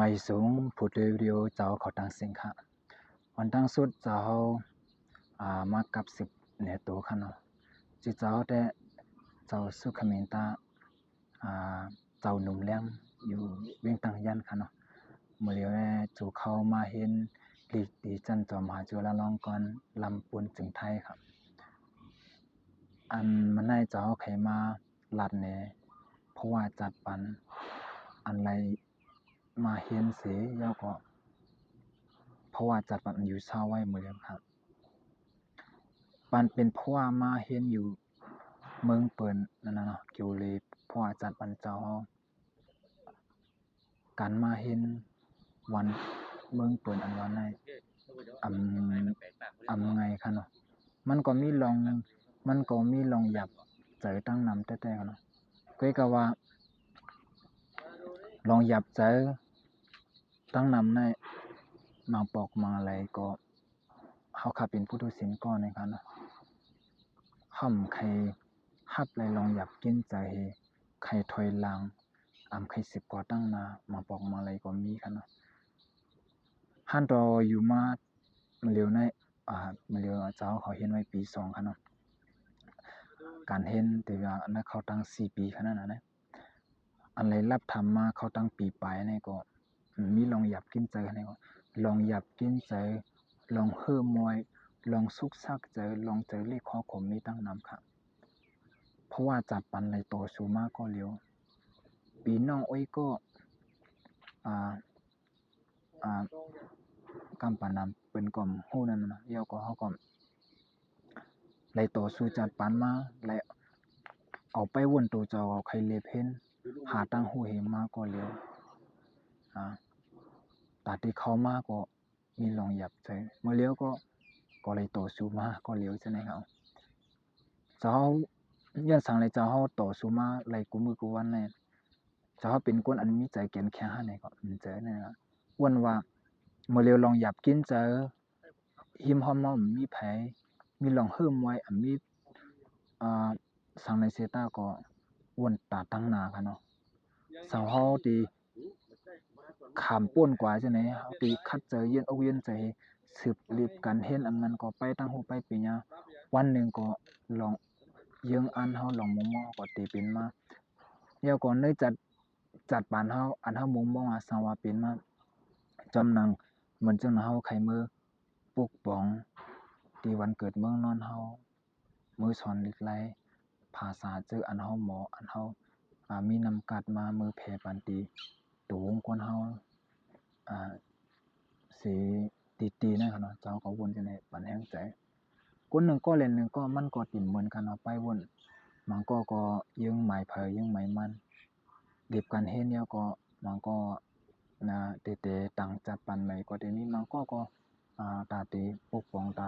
mai sung phút video cháu khó tăng sinh khá hoàn tăng suốt cháu mà cặp sịp nè tổ khá nó chỉ cháu để cháu suốt khá mình ta cháu nụm lemอยู่เวียงตังยันค่ะเนาะเมื่อเดียวเนี่ยจูเข้ามาเห็นลีดีจันจอมหาจุฬาลงกรณ์ลำปูนจึงไทยครับอันมันได้เจ้าไขมาลัดเนี่ยเพราะว่าจัดปันอันไรมาเห็นเสียแล้วก็เพราะว่าจัดปันอยู่เช้าไว้เมื่อเดียวครับปันเป็นเพราะว่ามาเห็นอยู่เมืองเปิ่นนั่นนะเนาะเกี่ยวเลยเพราะว่าจัดปันเจ้าการมาเห็นวันเมืองเปิ่นอันวันไหนไงค่ะเนาะมันก็มีลองหยับเจอตั้งนำแต่ๆเนาะก็ว่าลองหยับเจอตั้งนำในมาปอกมาอะไรก็เฮาค่ะเป็นผู้ทุศิลป์ก็ในค่ะเนาะห่ำใครฮับเลยลองหยับกินใจใครถอยหลังใคร10กว่าตั้งมาปอกมาอะไรก็มีค่ะเนาะฮั่นรออยู่มาเร็วในเร็วเจ้าเขาเห็นไว้ปี2ค่ะเนาะการเห็นแต่ว่าอันนั้นเขาตั้ง4ปีขนาดนั้นนะอันไรรับทำมาเขาตั้งปีปลายนี่ก็มีลองหยับกินใจนี่ก็ลองหยับกินใจลองเฮือมวยลองซุกซักใจลองเจอเลขข้อขมมีตั้งนำค่ะเพราะว่าจัดปันในโตสูมาก็เร็วปีน้องอ้อยก็กำปานำเป็นก่อมฮู้นั่นนะเดี๋ยวก็เฮาก็ไล่ต่อสู้จัดปันมาไล่เอาไปวนตัวเจ้าเอาใครเลเพนหาตั้งหูเหมาก็เร็วตาที่เขามาก็มีลองหยับใจเมื่อเลี้ยวก็เลยต่อสู้มาก็เร็วใช่ไหมครับเจ้าย้อนสั่งเลยเจ้าเฮาต่อสู้มาไล่กูมือกูวันเนี่ยเจ้าเป็นคนอันมีใจแก่นแข็งให้ก็เจอเนี่ยนะวันว่าเมื่อเร็วลองหยับกินเจอหิมหอมมามีไผมีลองเฮิมไว้มีสั่งในเซตาก็วนตาตั้งนาค่ะเนาะสาวเฮาตีขามป่วนกว่าจังได๋เฮาตีคัดเจอเย็นอกเย็นใจสืบรีบกันเห็นอันนั้นก็ไปตั้งหูไปปีหยังวันหนึ่งก็ลองเยิงอันเฮาลองมุมมองก็ตีเป็นมาเดี๋ยวก่อนเลยจัดปานเฮาอันเฮามุมมองสังว่าเป็นมาจำนังเหมือนจังเฮาไขมือปกป้องที่วันเกิดเมืองนอนเฮามือสอนลิกไลภาษาเจออันเฮาหมออันเฮามีนำกัดมามือแผ่ปันตีตูวงคนเฮาสิตีๆนะครับเนาะเจ้าก็วนจังได๋ปันแฮงใจคนหนึ่งก็เล่นหนึ่งก็มันก็ติ่มเหมือนกันเนาะไปวนมันก็ยิงหมายเผยยิงหมายมันเรียบกันเฮ็ดแล้วก็มันก็นะเตตังจัดปันใหม่ก็ได้มีมันก็ตาตีปกป้องตา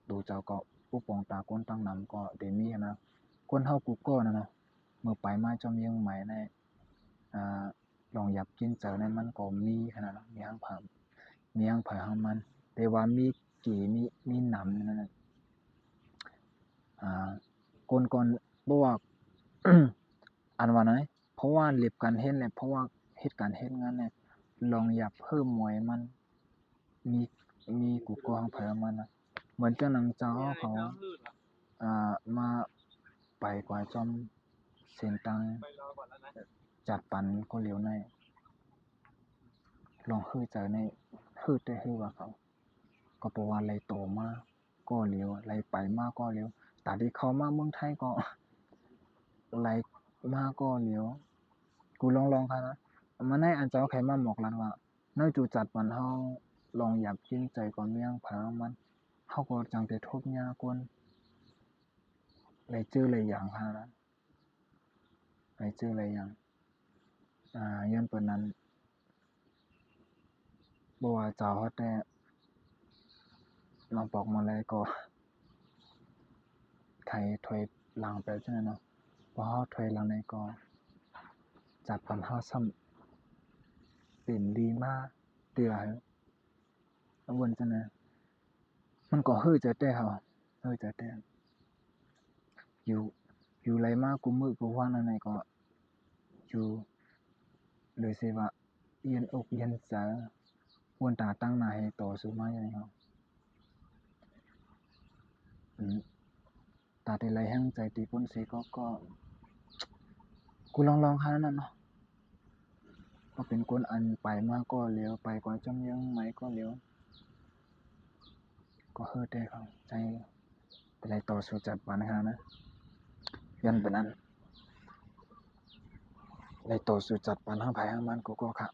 ดูเจ้าก็ปกป้องตาคนตั้งนำก็ได้มีนะคนเฮากูก็นะเนาะเมื่อไปมาจอมยิงหมายในลองหยับกินเจอในมันก็มีขนาดมีหางผามันแต่ว่ามีกี่มีหนำนั่นน่ะก่อนบ่ว่า อันว่าไหนเพราะว่าเล็บการเฮ็ดแหละเพราะว่าเฮ็ดการเฮ็ดงานเนี่ยลองหยับเพิ่มมวยมันมีกูก็หังไผมันนะเหมือนจังหนังเจ้าเขามาไปกว่าจอมเส้นตังจัดปันก็เร็วในลองฮื้อใจในฮื้อแต่ฮื้อว่าเขาก็เพราะว่าไล่โตมาก็เร็วไล่ไปมาก็เร็วตาที่เขามาเมืองไทยก็ไล่มาก็เร็วกูลองค่ะนะมันให้อันเจ้าใครมาหมอกลันว่าน้อยจูจัดปันเฮาลองหยับกินใจก่อนเมียงผามันเฮาก็จังแต่ทุบยากวนเลยจื้อเลยอย่างค่ะนะเลยจื้อเลยอย่างย้อนเปิ้นนั้นบ่ว่าเจ้าเฮาแต่มาบอกมาเลยก็ใครถอยหลังไปจังได๋เนาะพอเฮาถอยหลังในก็จัดปันเฮาซ้ำเป็นดีมาเตือให้วนจังได๋มันก็ฮื้อใจแต่เฮาฮื้อใจแต่อยู่ไรมากูมื้อกูวันอันไหนก็อยู่เลยสิว่า yên ốc yên giá quân tà tăng này tổ số mấy này khôngตาที่ไรแห้งใจตีพ้นสีก็กูลองหานั่นเนาะก็เป็นคนอันไปมากก็เลี้ยวไปกว่าจำยังไหมก็เลี้ยวก็เฮิร์ตได้เขาใจแต่ไรต่อสู้จัดปานขนาดนะยันเป็นนั้นไรต่อสู้จัดปานห้าไผ่ห้ามันก็ค่ะ